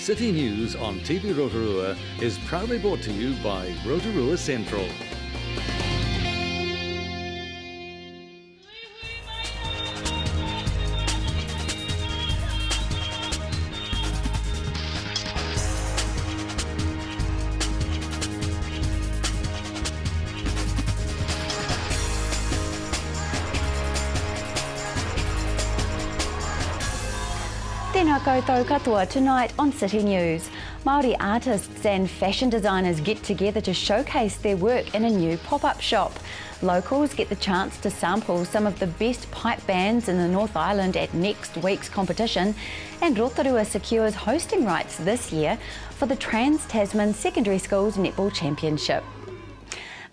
City News on TV Rotorua is proudly brought to you by Rotorua Central. Tēnā koutou katoa tonight on City News. Māori artists and fashion designers get together to showcase their work in a new pop-up shop. Locals get the chance to sample some of the best pipe bands in the North Island at next week's competition, and Rotorua secures hosting rights this year for the Trans-Tasman Secondary Schools Netball Championship.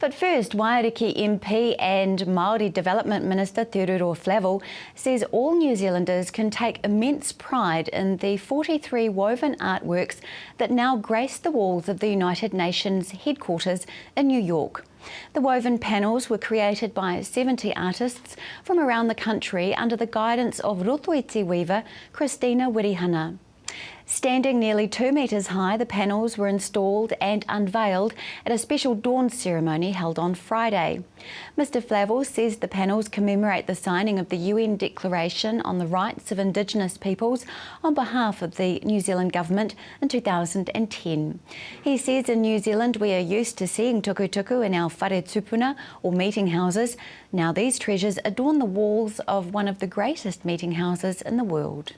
But first, Waiariki MP and Māori Development Minister Te Ruro Flavel says all New Zealanders can take immense pride in the 43 woven artworks that now grace the walls of the United Nations headquarters in New York. The woven panels were created by 70 artists from around the country under the guidance of Rotoiti weaver Christina Wirihana. Standing nearly 2 metres high, the panels were installed and unveiled at a special dawn ceremony held on Friday. Mr Flavel says the panels commemorate the signing of the UN Declaration on the Rights of Indigenous Peoples on behalf of the New Zealand Government in 2010. He says in New Zealand we are used to seeing tukutuku in our whare tupuna or meeting houses. Now these treasures adorn the walls of one of the greatest meeting houses in the world.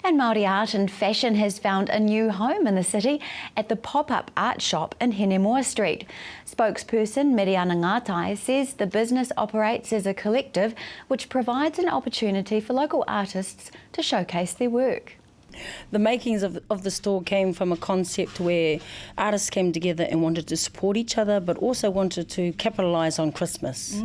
And Māori art and fashion has found a new home in the city at the pop-up art shop in Henemoa Street. Spokesperson Miriana Ngātai says the business operates as a collective which provides an opportunity for local artists to showcase their work. The makings of the store came from a concept where artists came together and wanted to support each other, but also wanted to capitalise on Christmas.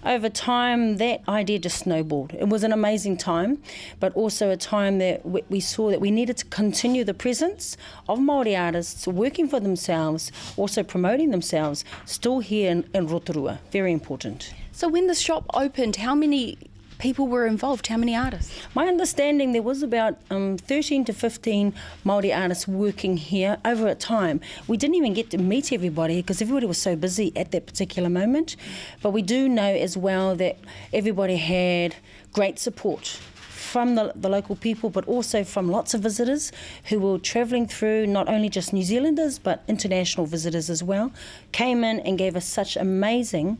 Over time, that idea just snowballed. It was an amazing time, but also a time that we saw that we needed to continue the presence of Māori artists working for themselves, also promoting themselves, still here in Rotorua. Very important. So when the shop opened, how many people were involved? How many artists? My understanding, there was about 13 to 15 Māori artists working here over a time. We didn't even get to meet everybody because everybody was so busy at that particular moment. But we do know as well that everybody had great support from the local people, but also from lots of visitors who were travelling through, not only just New Zealanders, but international visitors as well, came in and gave us such amazing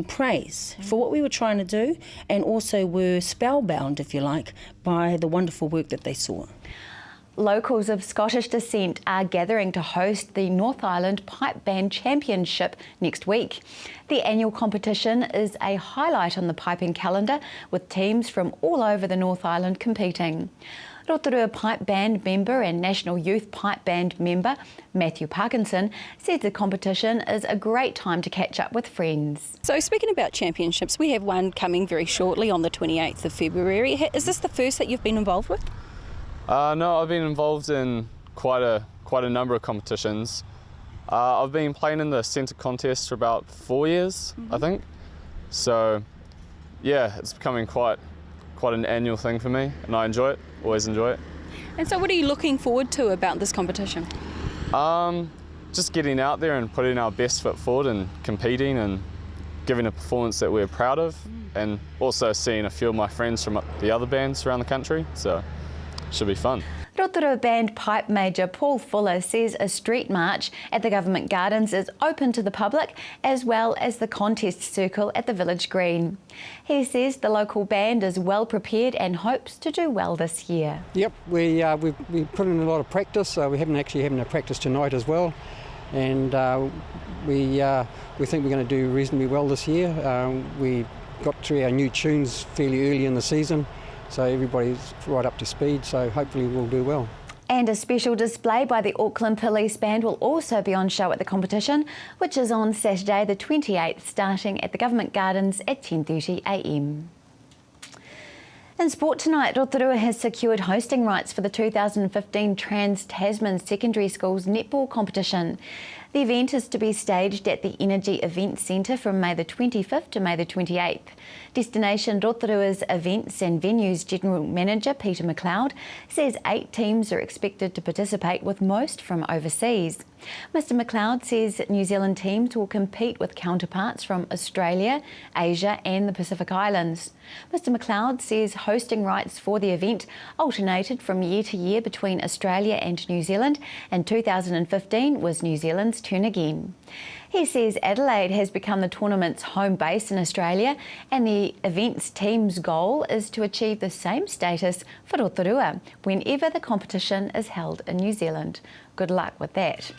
praise for what we were trying to do, and also were spellbound, if you like, by the wonderful work that they saw. Locals of Scottish descent are gathering to host the North Island Pipe Band Championship next week. The annual competition is a highlight on the piping calendar, with teams from all over the North Island competing. Rotorua Pipe Band member and National Youth Pipe Band member Matthew Parkinson says the competition is a great time to catch up with friends. So speaking about championships, we have one coming very shortly on the 28th of February. Is this the first that you've been involved with? No, I've been involved in quite a number of competitions. I've been playing in the centre contest for about 4 years, I think. So, yeah, it's becoming quite an annual thing for me, and I enjoy it. Always enjoy it. And so, what are you looking forward to about this competition? Just getting out there and putting our best foot forward and competing and giving a performance that we're proud of, and also seeing a few of my friends from the other bands around the country. So. Should be fun. Rotorua Band Pipe Major Paul Fuller says a street march at the Government Gardens is open to the public, as well as the contest circle at the Village Green. He says the local band is well prepared and hopes to do well this year. Yep, we put in a lot of practice. We haven't actually having a practice tonight as well, and we think we're going to do reasonably well this year. We got through our new tunes fairly early in the season, so everybody's right up to speed, so hopefully we'll do well. And a special display by the Auckland Police Band will also be on show at the competition, which is on Saturday the 28th, starting at the Government Gardens at 10:30 a.m. In sport tonight, Rotorua has secured hosting rights for the 2015 Trans-Tasman Secondary Schools Netball competition. The event is to be staged at the Energy Event Centre from May the 25th to May the 28th. Destination Rotorua's Events and Venues General Manager Peter McLeod says 8 teams are expected to participate, with most from overseas. Mr McLeod says New Zealand teams will compete with counterparts from Australia, Asia and the Pacific Islands. Mr McLeod says hosting rights for the event alternated from year to year between Australia and New Zealand, and 2015 was New Zealand's turn again. He says Adelaide has become the tournament's home base in Australia, and the event's team's goal is to achieve the same status for Rotorua whenever the competition is held in New Zealand. Good luck with that.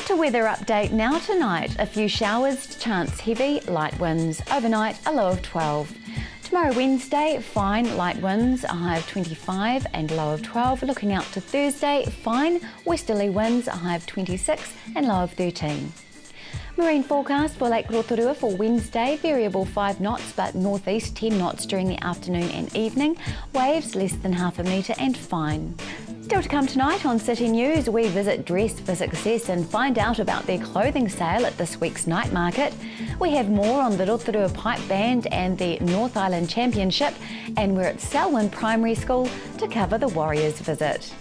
To weather update now tonight, a few showers, chance heavy, light winds. Overnight, a low of 12. Tomorrow Wednesday, fine, light winds, a high of 25 and low of 12. Looking out to Thursday, fine, westerly winds, a high of 26 and low of 13. Marine forecast for Lake Rotorua for Wednesday, variable 5 knots but northeast 10 knots during the afternoon and evening. Waves less than half a metre and fine. Still to come tonight on City News, we visit Dress for Success and find out about their clothing sale at this week's night market. We have more on the Rotorua Pipe Band and the North Island Championship, and we're at Selwyn Primary School to cover the Warriors visit.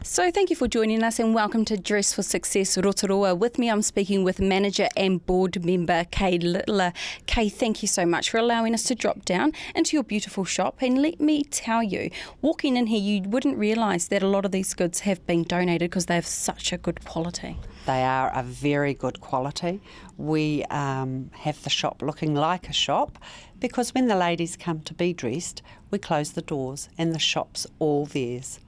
So thank you for joining us and welcome to Dress for Success Rotorua. With me, I'm speaking with manager and board member Kay Littler. Kay, thank you so much for allowing us to drop down into your beautiful shop. And let me tell you, walking in here, you wouldn't realise that a lot of these goods have been donated because they have such a good quality. They are a very good quality. We have the shop looking like a shop because when the ladies come to be dressed, we close the doors and the shop's all theirs.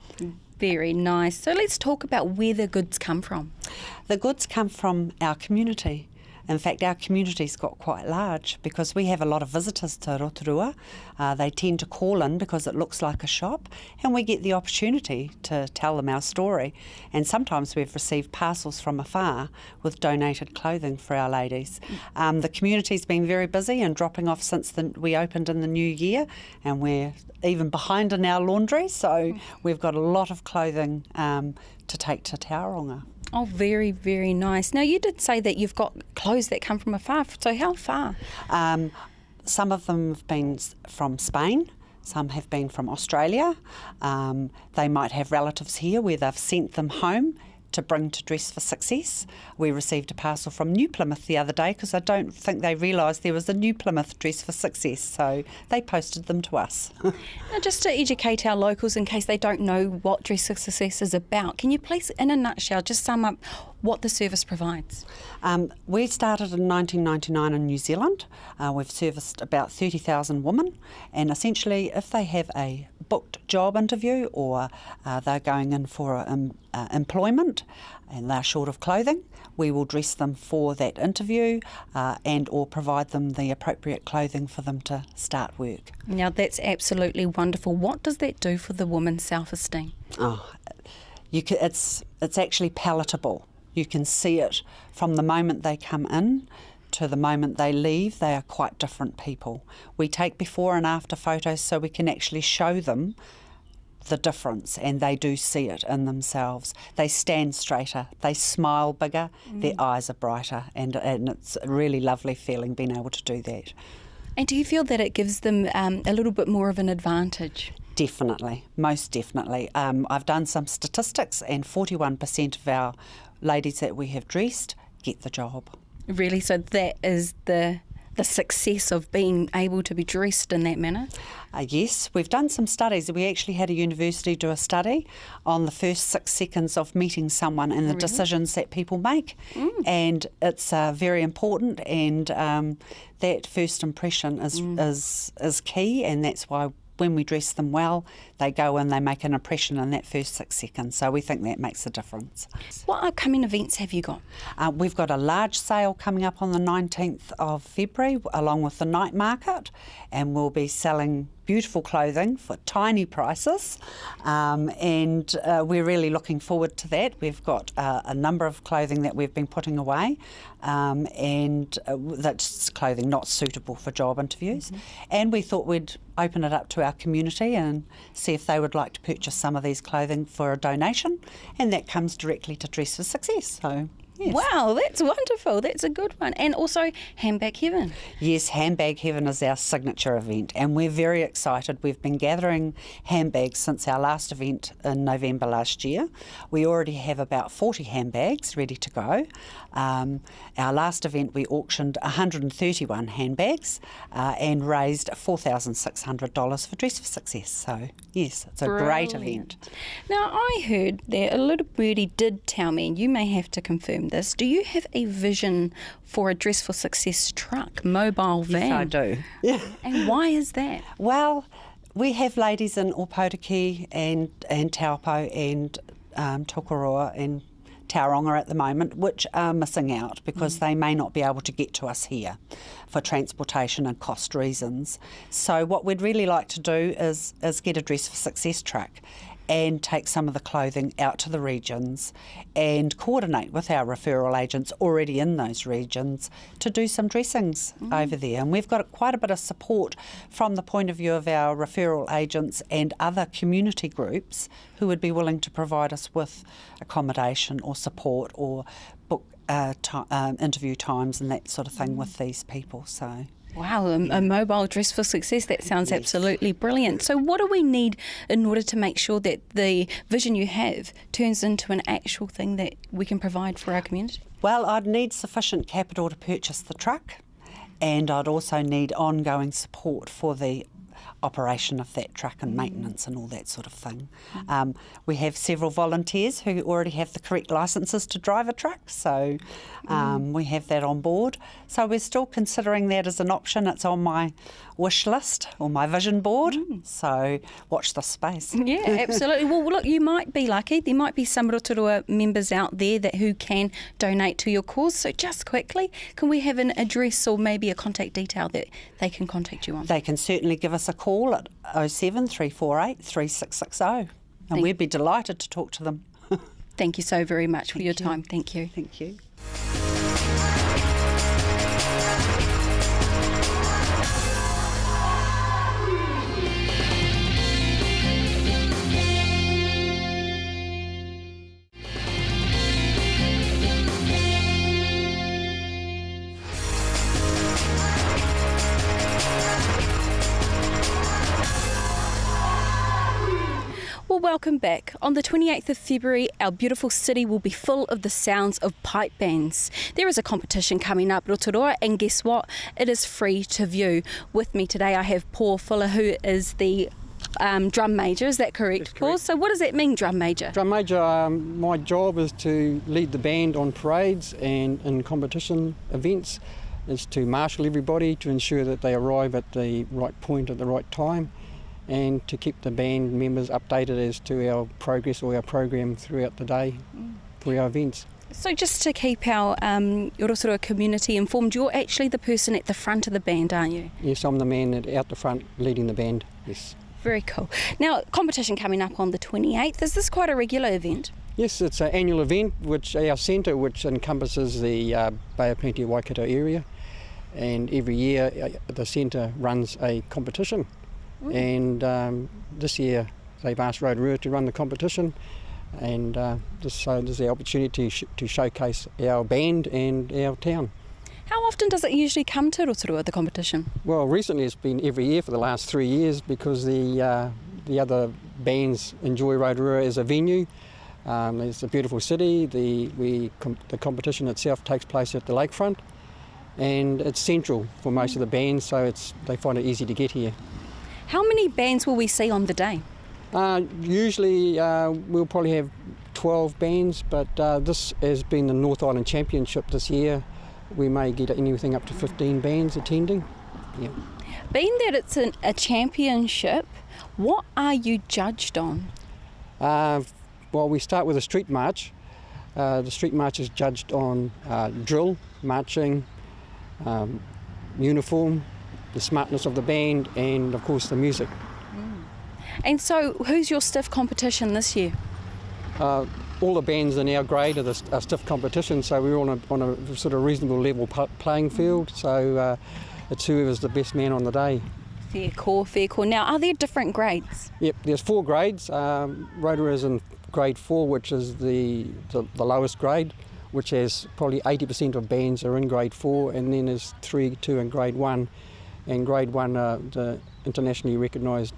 Very nice. So let's talk about where the goods come from. The goods come from our community. In fact, our community's got quite large because we have a lot of visitors to Rotorua. They tend to call in because it looks like a shop, and we get the opportunity to tell them our story. And sometimes we've received parcels from afar with donated clothing for our ladies. The community's been very busy and dropping off since we opened in the new year, and we're even behind in our laundry, so we've got a lot of clothing to take to Tauranga. Oh, very, very nice. Now, you did say that you've got clothes that come from afar. So how far? Some of them have been from Spain. Some have been from Australia. They might have relatives here where they've sent them home to bring to Dress for Success. We received a parcel from New Plymouth the other day because I don't think they realised there was a New Plymouth Dress for Success, so they posted them to us. Now, just to educate our locals in case they don't know what Dress for Success is about, can you please, in a nutshell, just sum up what the service provides? We started in 1999 in New Zealand. We've serviced about 30,000 women, and essentially if they have a booked job interview or they're going in for employment and they're short of clothing, we will dress them for that interview and or provide them the appropriate clothing for them to start work. Now, that's absolutely wonderful. What does that do for the woman's self-esteem? It's actually palatable. You can see it from the moment they come in to the moment they leave. They are quite different people. We take before and after photos so we can actually show them the difference, and they do see it in themselves. They stand straighter, they smile bigger, their eyes are brighter, and it's a really lovely feeling being able to do that. And do you feel that it gives them a little bit more of an advantage? Definitely, most definitely. I've done some statistics, and 41% of our ladies that we have dressed get the job. Really? So that is the success of being able to be dressed in that manner? Yes, we've done some studies. We actually had a university do a study on the first 6 seconds of meeting someone and the decisions that people make. And it's very important, and that first impression is key, and that's why when we dress them well, they go in, they make an impression in that first 6 seconds. So we think that makes a difference. What upcoming events have you got? We've got a large sale coming up on the 19th of February along with the night market, and we'll be selling beautiful clothing for tiny prices, and we're really looking forward to that. We've got a number of clothing that we've been putting away, and that's clothing not suitable for job interviews, and we thought we'd open it up to our community and see if they would like to purchase some of these clothing for a donation, and that comes directly to Dress for Success. So yes. Wow, that's wonderful. That's a good one. And also Handbag Heaven. Yes, Handbag Heaven is our signature event, and we're very excited. We've been gathering handbags since our last event in November last year. We already have about 40 handbags ready to go. Our last event we auctioned 131 handbags and raised $4,600 for Dress for Success. So yes, it's a great event. Now I heard that a little birdie did tell me, and you may have to confirm this, do you have a vision for a Dress for Success truck, mobile van? Yes, I do. Yeah. And why is that? Well, we have ladies in Opotiki and Taupo and Rotorua and Tauranga at the moment, which are missing out because they may not be able to get to us here for transportation and cost reasons. So what we'd really like to do is get a Dress for Success truck and take some of the clothing out to the regions and coordinate with our referral agents already in those regions to do some dressings over there. And we've got quite a bit of support from the point of view of our referral agents and other community groups who would be willing to provide us with accommodation or support or book interview times and that sort of thing with these people. So. Wow, a mobile Dress for Success, that sounds absolutely brilliant. So what do we need in order to make sure that the vision you have turns into an actual thing that we can provide for our community? Well, I'd need sufficient capital to purchase the truck, and I'd also need ongoing support for the operation of that truck and maintenance and all that sort of thing. We have several volunteers who already have the correct licences to drive a truck, so we have that on board. So we're still considering that as an option. It's on my wish list or my vision board, so watch this space. Yeah, absolutely. Well, look, you might be lucky. There might be some Rotorua members out there who can donate to your cause. So just quickly, can we have an address or maybe a contact detail that they can contact you on? They can certainly give us a call at 07 348 3660, and we'd be delighted to talk to them. Thank you so very much for your time. Thank you. Thank you. Well, welcome back. On the 28th of February, our beautiful city will be full of the sounds of pipe bands. There is a competition coming up, Rotorua, and guess what? It is free to view. With me today, I have Paul Fuller, who is the drum major. Is that correct, That's Paul? correct. So what does that mean, drum major? Drum major, my job is to lead the band on parades and in competition events, is to marshal everybody to ensure that they arrive at the right point at the right time, and to keep the band members updated as to our progress or our program throughout the day for our events. So just to keep our Rotorua community informed, you're actually the person at the front of the band, aren't you? Yes, I'm the man out the front leading the band, yes. Very cool. Now, competition coming up on the 28th. Is this quite a regular event? Yes, it's an annual event, which our centre, which encompasses the Bay of Plenty Waikato area, and every year the centre runs a competition. And this year they've asked Rotorua to run the competition, and this is the opportunity to showcase our band and our town. How often does it usually come to Rotorua, the competition? Well, recently it's been every year for the last 3 years because the other bands enjoy Rotorua as a venue. It's a beautiful city. The competition itself takes place at the lakefront, and it's central for most of the bands, so they find it easy to get here. How many bands will we see on the day? Usually we'll probably have 12 bands, but this has been the North Island Championship this year. We may get anything up to 15 bands attending. Yeah. Being that it's a championship, what are you judged on? Well, we start with a street march. The street march is judged on drill, marching, uniform, the smartness of the band, and of course the music. And so, who's your stiff competition this year? All the bands in our grade are a stiff competition, so we're on a sort of reasonable level playing field. So it's whoever's the best man on the day. Fair call, fair call. Now, are there different grades? Yep, there's 4 grades. Rotorua is in grade 4, which is the lowest grade, which has probably 80% of bands are in grade 4, and then there's 3, 2 and grade 1. And grade 1 are the internationally recognised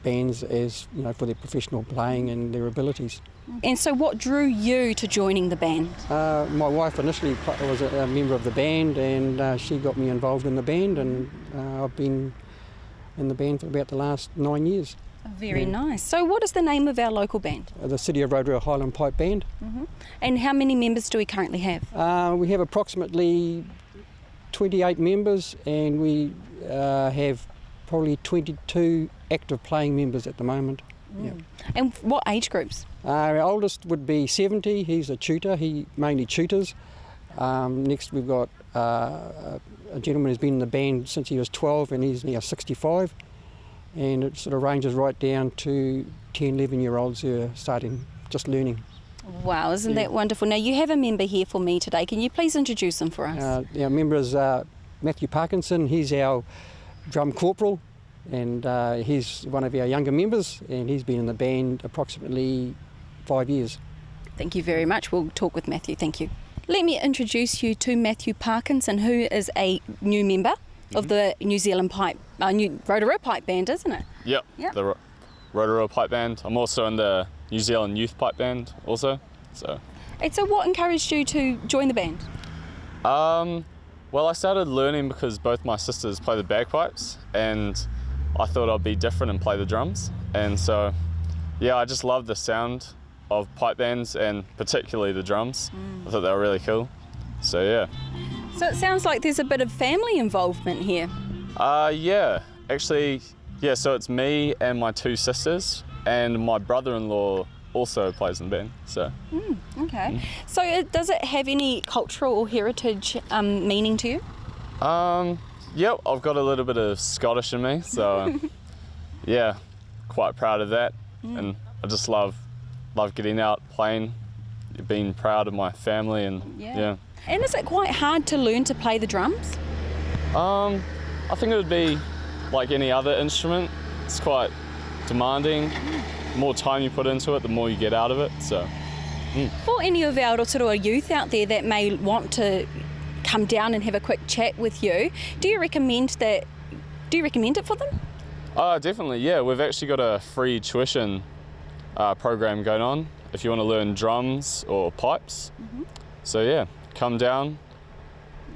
bands as, you know, for their professional playing and their abilities. And so what drew you to joining the band? My wife initially was a member of the band, and she got me involved in the band, and I've been in the band for about the last 9 years. Very nice. So what is the name of our local band? The City of Rotorua Highland Pipe Band. And how many members do we currently have? We have approximately 28 members, and we have probably 22 active playing members at the moment. Yep. And what age groups? Our oldest would be 70, he's a tutor, he mainly tutors. Next we've got a gentleman who's been in the band since he was 12 and he's now 65. And it sort of ranges right down to 10, 11-year-olds who are starting, just learning. Wow, isn't that wonderful? Now you have a member here for me today. Can you please introduce him for us? Our member is Matthew Parkinson. He's our drum corporal, and he's one of our younger members, and he's been in the band approximately 5 years. Thank you very much. We'll talk with Matthew. Thank you. Let me introduce you to Matthew Parkinson, who is a new member of the New Zealand new Rotorua Pipe Band, isn't it? Yep. The Rotorua Pipe Band. I'm also in the New Zealand Youth Pipe Band also. And so what encouraged you to join the band? Well, I started learning because both my sisters play the bagpipes, and I thought I'd be different and play the drums. And so, yeah, I just loved the sound of pipe bands, and particularly the drums. I thought they were really cool. So, yeah. So it sounds like there's a bit of family involvement here. Yeah, actually, yeah, so it's me and my 2 sisters, and my brother-in-law also plays in the band, so. Okay. So does it have any cultural or heritage meaning to you? Yep, I've got a little bit of Scottish in me, so yeah, quite proud of that. And I just love getting out, playing, being proud of my family, and yeah. And is it quite hard to learn to play the drums? I think it would be like any other instrument. It's quite demanding. The more time you put into it, the more you get out of it. So. For any of our Rotorua youth out there that may want to come down and have a quick chat with you, do you recommend it for them? Definitely, yeah. We've actually got a free tuition program going on if you want to learn drums or pipes. So yeah, come down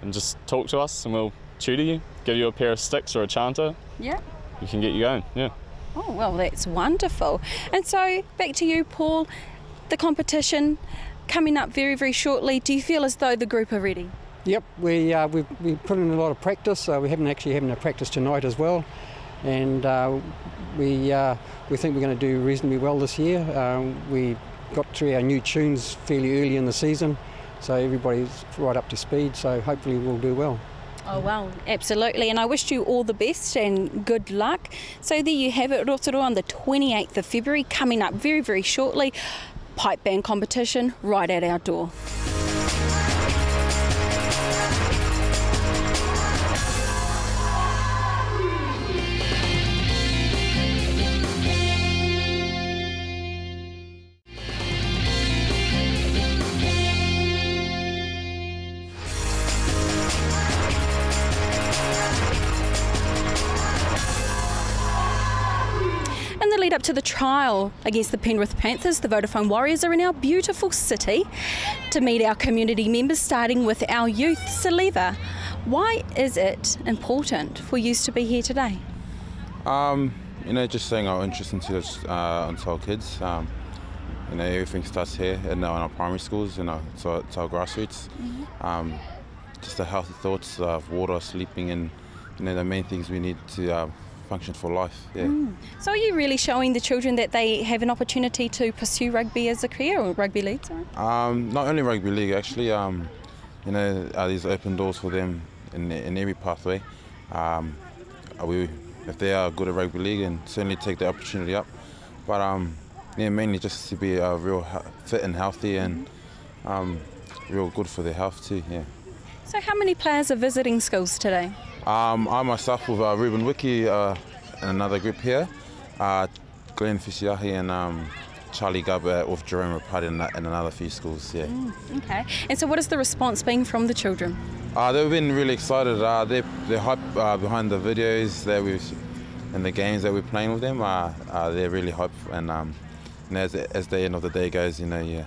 and just talk to us and we'll tutor you, give you a pair of sticks or a chanter. Yeah. We can get you going, yeah. Oh, well, that's wonderful. And so, back to you, Paul, the competition coming up very, very shortly. Do you feel as though the group are ready? Yep, we put in a lot of practice. We're having a practice tonight as well, and we think we're going to do reasonably well this year. We got through our new tunes fairly early in the season, so everybody's right up to speed, so hopefully we'll do well. Oh, well, absolutely. And I wish you all the best and good luck. So there you have it, Rotorua, on the 28th of February, coming up very, very shortly. Pipe band competition right at our door. In the lead up to the trial against the Penrith Panthers, the Vodafone Warriors are in our beautiful city to meet our community members, starting with our youth, Saliva. Why is it important for youth to be here today? Just showing our interest into onto our kids. Everything starts here in our primary schools, it's our grassroots. Just the healthy thoughts of water, sleeping, and the main things we need to function for life. Yeah. So are you really showing the children that they have an opportunity to pursue rugby as a career, or rugby league? Sorry? Not only rugby league, actually. These open doors for them in every pathway. If they are good at rugby league, and certainly take the opportunity up. But mainly just to be real fit and healthy, and real good for their health too. Yeah. So how many players are visiting schools today? I myself with Ruben Wiki and another group here, Glenn Fisiahi and Charlie Gubber with Jerome Rapati and another few schools. Yeah. Okay. And so what has the response been from the children? They've been really excited. They're hyped behind the videos that and the games that we're playing with them. They're really hyped, and as the end of the day goes, you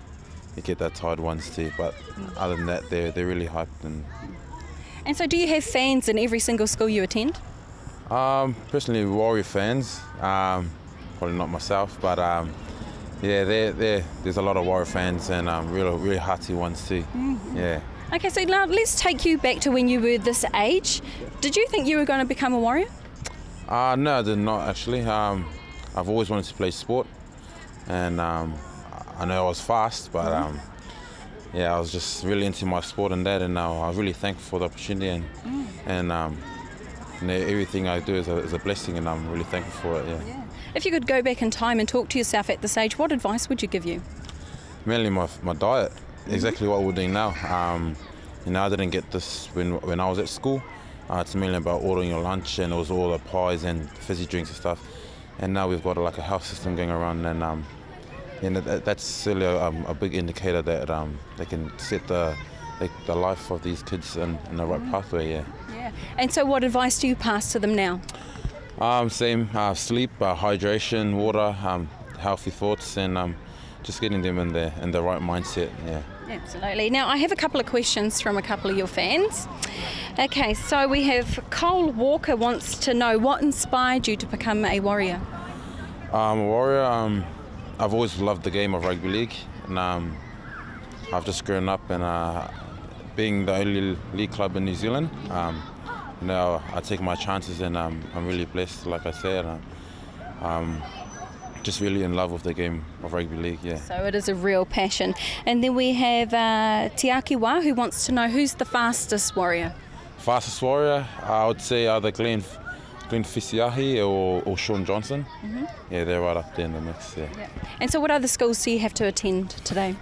get that tired ones too. But other than that, they're really hyped. And so do you have fans in every single school you attend? Personally, Warrior fans. Probably not myself, but there's a lot of Warrior fans, and really hearty ones too. Yeah. Okay, so now let's take you back to when you were this age. Did you think you were going to become a Warrior? No, I did not actually. I've always wanted to play sport, and I know I was fast, but I was just really into my sport and that, and I was really thankful for the opportunity, and everything I do is a blessing, and I'm really thankful for it. Yeah. If you could go back in time and talk to yourself at this age, what advice would you give you? Mainly my diet. Exactly what we're doing now. I didn't get this when I was at school. It's mainly about ordering your lunch, and it was all the pies and fizzy drinks and stuff. And now we've got like a health system going around, and that's really a big indicator that they can set the life of these kids in the right pathway. Yeah. And so, what advice do you pass to them now? Same. Sleep, hydration, water, healthy thoughts, and just getting them in the right mindset. Yeah. Absolutely. Now, I have a couple of questions from a couple of your fans. Okay, so we have Cole Walker wants to know what inspired you to become a Warrior? A Warrior, I've always loved the game of rugby league, and I've just grown up and being the only league club in New Zealand. I take my chances, and I'm really blessed, like I said. Just really in love with the game of rugby league, yeah. So it is a real passion. And then we have Tiakiwa, who wants to know who's the fastest Warrior? Fastest Warrior, I would say either Glenn Fisiahi or Sean Johnson. Yeah, they're right up there in the mix, yeah. And so what other schools do you have to attend today?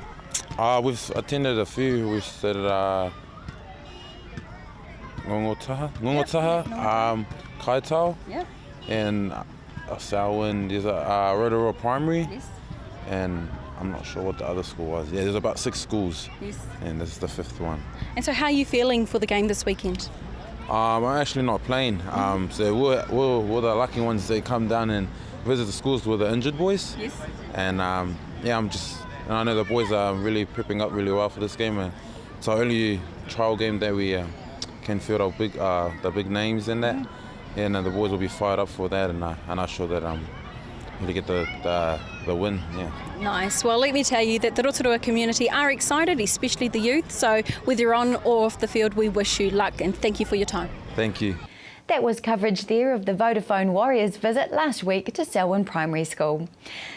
We've attended a few. We've started Ngongotaha, Kaitau, and Selwyn, there's a Rotorua Primary, and I'm not sure what the other school was. Yeah, there's about 6 schools, and this is the 5th one. And so how are you feeling for the game this weekend? I'm actually not playing, so we're the lucky ones that come down and visit the schools with the injured boys. And and I know the boys are really prepping up really well for this game, and it's our only trial game that we can field our the big names in that. And the boys will be fired up for that, and I'm sure that we'll get the win. Yeah. Nice. Well, let me tell you that the Rotorua community are excited, especially the youth. So whether you're on or off the field, we wish you luck and thank you for your time. Thank you. That was coverage there of the Vodafone Warriors visit last week to Selwyn Primary School.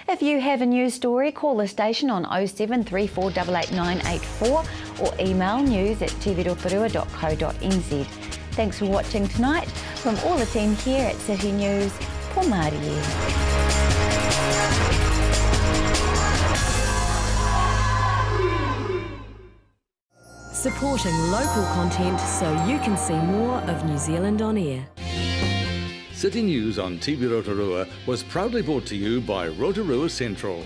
If you have a news story, call the station on 0734 88984 or email news@tvirotorua.co.nz. Thanks for watching tonight. From all the team here at City News, po Mārie. Supporting local content so you can see more of New Zealand on air. City News on TV Rotorua was proudly brought to you by Rotorua Central.